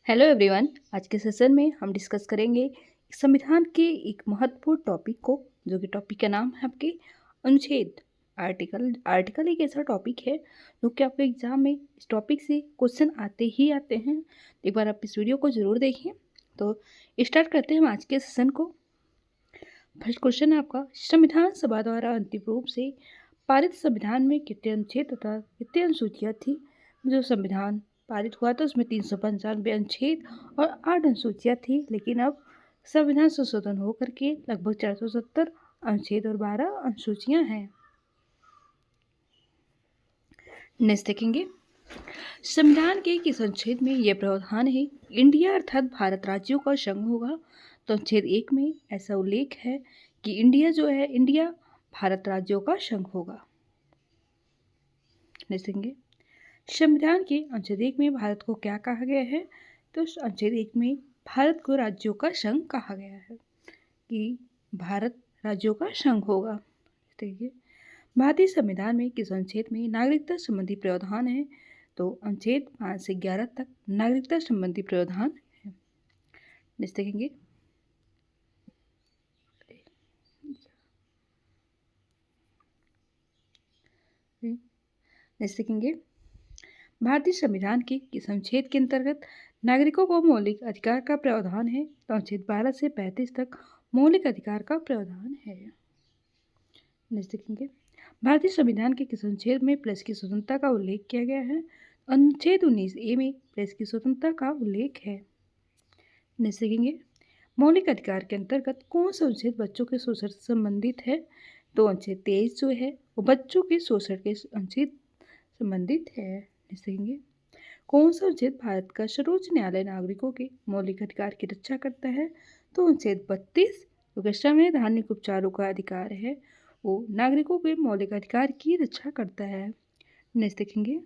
Hello everyone. आज के session में हम डिस्कस करेंगे संविधान के एक महत्वपूर्ण टॉपिक को, जो कि टॉपिक का नाम है आपके अनुच्छेद। आर्टिकल एक ऐसा टॉपिक है जो कि आपके एग्जाम में इस टॉपिक से क्वेश्चन आते ही आते हैं। एक बार आप इस वीडियो को ज़रूर देखिए। तो स्टार्ट करते हैं हम आज के सेशन को। फर्स्ट क्वेश्चन है आपका, संविधान सभा द्वारा अंतिम रूप से पारित संविधान में कितने अनुच्छेद तथा कितने अनुसूचियाँ थी। जो संविधान पारित हुआ था उसमें 395 अनुच्छेद और 8 अनुसूचियाँ थी, लेकिन अब संविधान संशोधन होकर के लगभग 470 अनुच्छेद और 12 अनुसूचियाँ हैं। नेक्स्ट देखेंगे, संविधान के किस अनुच्छेद में यह प्रावधान है इंडिया अर्थात भारत राज्यों का संघ होगा। तो अनुच्छेद 1 में ऐसा उल्लेख है कि इंडिया भारत राज्यों का संघ होगा। नेक्स्ट देखेंगे, संविधान के अनुच्छेद 1 में भारत को क्या कहा गया है। तो अनुच्छेद 1 में भारत को राज्यों का संघ कहा गया है कि भारत राज्यों का संघ होगा। देखिए, भारतीय संविधान में किस अनुच्छेद में नागरिकता संबंधी प्रावधान है। तो अनुच्छेद 5 से 11 तक नागरिकता संबंधी प्रावधान है। नेक्स्ट देखेंगे, भारतीय संविधान के किस अनुच्छेद के अंतर्गत नागरिकों को मौलिक अधिकार का प्रावधान है। तो अनुच्छेद 12 से 35 तक मौलिक अधिकार का प्रावधान है। नेक्स्ट देखेंगे, भारतीय संविधान के किस अनुच्छेद में प्रेस की स्वतंत्रता का उल्लेख किया गया है। अनुच्छेद 19A में प्रेस की स्वतंत्रता का उल्लेख है। नेक्स्ट देखेंगे, मौलिक अधिकार के अंतर्गत कौन सा अनुच्छेद बच्चों के शोषण से संबंधित है। तो अनुच्छेद 23 जो है वो बच्चों के शोषण के अनुच्छेद संबंधित है। देखेंगे, कौन सा अनुच्छेद भारत का सर्वोच्च न्यायालय नागरिकों के मौलिक अधिकार की रक्षा करता है। तो अनुच्छेद 32 जो संवैधानिक उपचारों का अधिकार है वो नागरिकों के मौलिक अधिकार की रक्षा करता है। नेक्स्ट देखेंगे,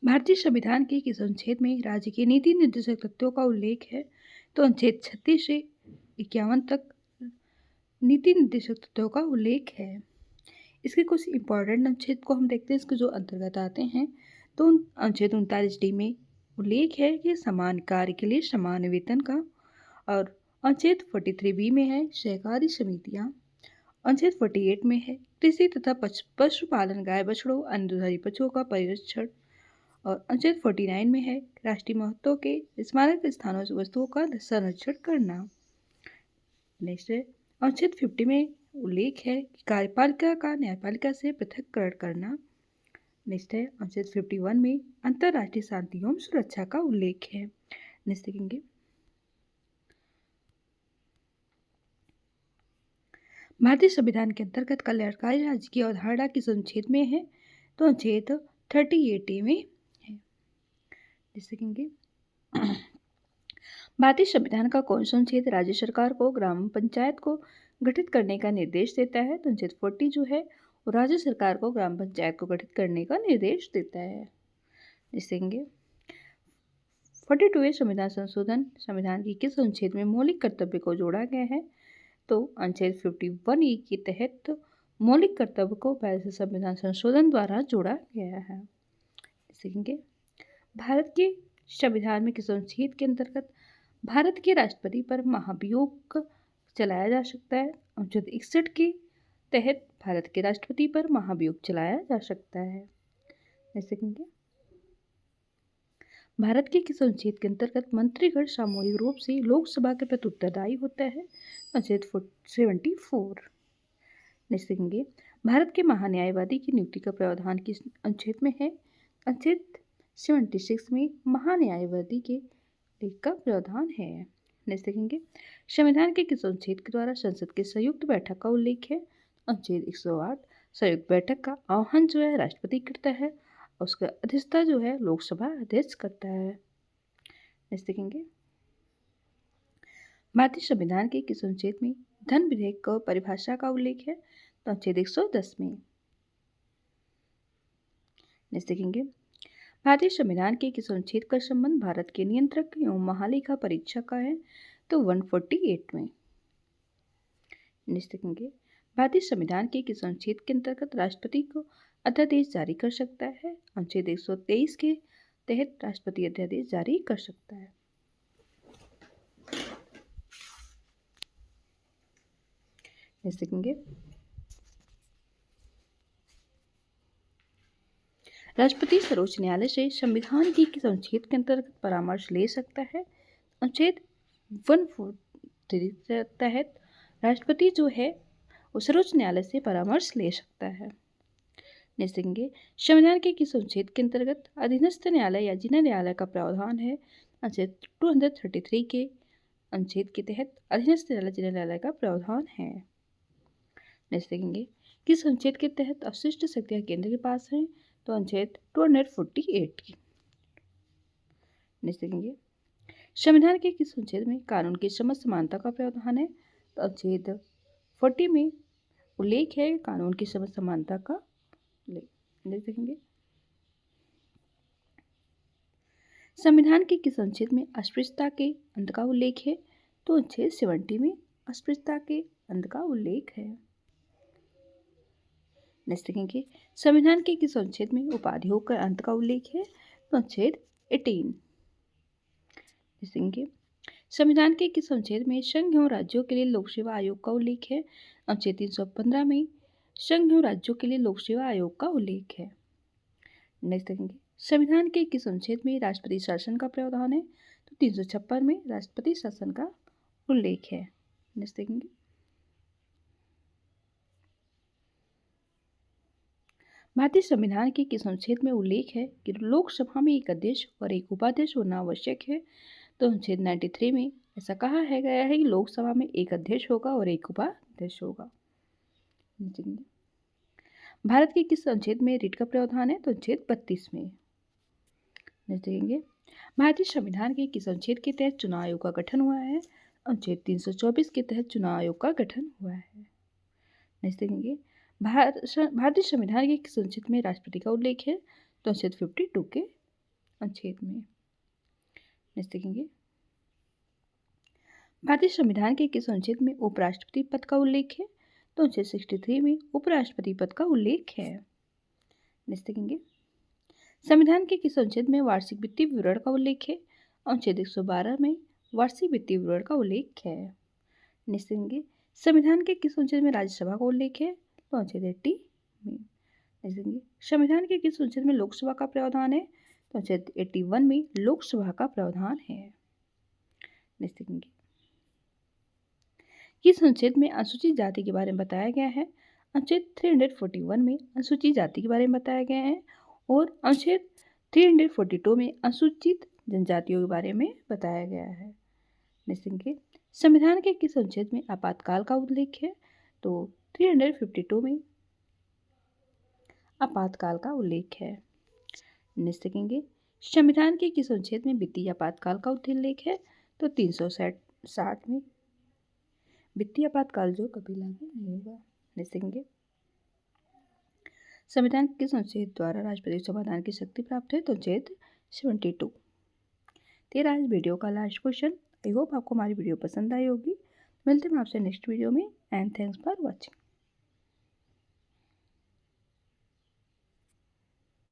भारतीय संविधान के किस अनुच्छेद में राज्य के नीति निर्देशक तत्वों का उल्लेख है। तो अनुच्छेद 36 से 51 तक नीति निर्देशक तत्वों का उल्लेख है। इसके कुछ इंपॉर्टेंट अनुच्छेद को हम देखते हैं, इसके जो अंतर्गत आते हैं। तो अनुच्छेद 39D में उल्लेख है कि समान कार्य के लिए समान वेतन का। और अनुच्छेद 43B में है सहकारी समितियां। अनुच्छेद 48 में है कृषि तथा पशुपालन, गाय बछड़ों, अन्य दुधारी पशुओं का परिरक्षण। और अनुच्छेद 49 में है राष्ट्रीय महत्व के स्मारक स्थानों से वस्तुओं का संरक्षण करना। नेक्स्ट है अनुच्छेद 50 में उल्लेख है कि कार्यपालिका का न्यायपालिका से पृथक्करण करना। नेक्स्ट है अनुच्छेद 51 में अंतर्राष्ट्रीय शांति एवं सुरक्षा का उल्लेख है। नेक्स्ट देखेंगे, भारतीय संविधान के अंतर्गत कल्याणकारी राज्य की अवधारणा किस अनुच्छेद में है। तो अनुच्छेद 38A में है। नेक्स्ट देखेंगे, भारतीय संविधान का कौन सा अनुच्छेद राज्य सरकार को ग्राम पंचायत को गठित करने का निर्देश देता है। तो अनुच्छेद 40 जो है वो राज्य सरकार को ग्राम पंचायत को गठित करने का निर्देश देता है। देखेंगे, 42वें संविधान संशोधन संविधान की किस अनुच्छेद में मौलिक कर्तव्य को जोड़ा गया है। तो अनुच्छेद 51E के तहत मौलिक कर्तव्य को भारतीय संविधान संशोधन द्वारा जोड़ा गया है। देखेंगे, भारत के संविधान में किस अनुच्छेद के अंतर्गत भारत के राष्ट्रपति पर महाभियोग चलाया जा सकता है। अनुच्छेद 61 के तहत भारत के राष्ट्रपति पर महाभियोग चलाया जा सकता है। देखेंगे, भारत के किस अनुच्छेद के अंतर्गत मंत्रीगण सामूहिक रूप से लोकसभा के प्रति उत्तरदायी होता है। अनुच्छेद 74। नेक्स्ट देखेंगे, भारत के महान्यायवादी की नियुक्ति का प्रावधान किस अनुच्छेद में है। अनुच्छेद 76 में महान्यायवादी के लेख का प्रावधान है। नेक्स्ट देखेंगे, संविधान के किस अनुच्छेद के द्वारा संसद के संयुक्त बैठक का उल्लेख है। अनुच्छेद 108 संयुक्त बैठक का आह्वान जो है राष्ट्रपति करता है, उसका अध्यक्षता जो है लोकसभा अध्यक्ष करता है। नेक्स्ट देखेंगे, भारतीय संविधान के किस अनुच्छेद में धन विधेयक का परिभाषा का उल्लेख है। तो अनुच्छेद 110 में। नेक्स्ट देखेंगे, भारतीय संविधान के किस अनुच्छेद का संबंध भारत के नियंत्रक एवं महालेखा परीक्षक का है। तो 148 में। नेक्स्ट देखेंगे, भारतीय संविधान के किस अनुच्छेद के अंतर्गत राष्ट्रपति को अध्यादेश जारी कर सकता है। अनुच्छेद 123 के तहत राष्ट्रपति अध्यादेश जारी कर सकता है। नेक्स्ट देखेंगे, राष्ट्रपति सर्वोच्च न्यायालय से संविधान की किस अनुच्छेद के अंतर्गत परामर्श ले सकता है? अनुच्छेद 143 के तहत राष्ट्रपति जो है वो सर्वोच्च न्यायालय से परामर्श ले सकता है। नेक्स्ट देखेंगे, संविधान के किस अनुच्छेद के अंतर्गत अधीनस्थ न्यायालय या जिला न्यायालय का प्रावधान है? अनुच्छेद 233 के अनुच्छेद के तहत अधीनस्थ न्यायालय जिला न्यायालय का प्रावधान है। नेक्स्ट देखेंगे, किस अनुच्छेद के तहत अवशिष्ट शक्तियां केंद्र के पास हैं? तो अनुच्छेद 248 की। नेक्स्ट देखेंगे, संविधान के किस अनुच्छेद में कानून की समस्त समानता का प्रावधान है? तो अनुच्छेद 40 में उल्लेख है कानून की समस्त समानता का। नेक्स्ट देखेंगे, संविधान के किस अनुच्छेद में अस्पृश्यता के अंत का उल्लेख है? तो अनुच्छेद 70 में अस्पृश्यता के अंत का उल्लेख है। नेक्स्ट देखेंगे, संविधान के किस अनुच्छेद में उपाधियों का अंत का उल्लेख है? तो अनुच्छेद 18। देखेंगे, संविधान के किस अनुच्छेद में संघ एवं राज्यों के लिए लोक सेवा आयोग का उल्लेख है? अनुच्छेद 315 में संघ एवं राज्यों के लिए लोक सेवा आयोग का उल्लेख है। नेक्स्ट देखेंगे, संविधान के किस अनुच्छेद में राष्ट्रपति शासन का प्रावधान है? तो 356 में राष्ट्रपति शासन का उल्लेख है। नेक्स्ट देखेंगे, भारतीय संविधान के किस अनुच्छेद में उल्लेख है कि लोकसभा में एक अध्यक्ष और एक उपाध्यक्ष होना आवश्यक है? तो अनुच्छेद 93 में ऐसा कहा है गया है कि लोकसभा में एक अध्यक्ष होगा और एक उपाध्यक्ष होगा। भारत के किस अनुच्छेद में रिट का प्रावधान है? तो अनुच्छेद 32 में। देखेंगे, भारतीय संविधान के किस अनुच्छेद के तहत चुनाव आयोग का गठन हुआ है? अनुच्छेद 324 के तहत चुनाव आयोग का गठन हुआ है। नेक्स्ट देखेंगे, भारतीय संविधान के किस अनुच्छेद में राष्ट्रपति का उल्लेख है? तो अनुच्छेद 52 के अनुच्छेद में। नेक्स्ट देखेंगे, भारतीय संविधान के किस अनुच्छेद में उपराष्ट्रपति पद का उल्लेख है? तो अनुच्छेद 63 में उपराष्ट्रपति पद का उल्लेख है। नेक्स्ट देखेंगे, संविधान के किस अनुच्छेद में वार्षिक वित्तीय विवरण का उल्लेख है? अनुच्छेद 112 में वार्षिक वित्तीय विवरण का उल्लेख है। नेक्स्ट देखेंगे, संविधान के किस अनुच्छेद में राज्यसभा का उल्लेख है? तो अनुच्छेद 80 में। नेक्स्ट देखेंगे, संविधान के किस अनुच्छेद में लोकसभा का प्रावधान है? तो अनुच्छेद 81 में लोकसभा का प्रावधान है। नेक्स्ट देखेंगे, किस अनुच्छेद में अनुसूचित जाति के बारे में बताया गया है? अनुच्छेद 341 में अनुसूचित जाति के बारे में बताया गया है और अनुच्छेद 342 में अनुसूचित जनजातियों के बारे में बताया गया है। नेक्स्ट देखेंगे, संविधान के किस अनुच्छेद में आपातकाल का उल्लेख है? तो 352 में आपातकाल का उल्लेख है। नेक्स्ट देखेंगे, संविधान के किस अनुच्छेद में वित्तीय आपातकाल का उल्लेख है? तो 360 में वित्तीय आपातकाल जो कभी लागू नहीं होगा। नेक्स्ट देखेंगे, संविधान के किस अनुच्छेद द्वारा राष्ट्रपति समाधान की शक्ति प्राप्त है? तो अनुच्छेद 72। तेरा इस वीडियो का लास्ट क्वेश्चन। आई होप आपको हमारी वीडियो पसंद आई होगी। मिलते हैं आपसे नेक्स्ट वीडियो में एंड थैंक्स फॉर वॉचिंग।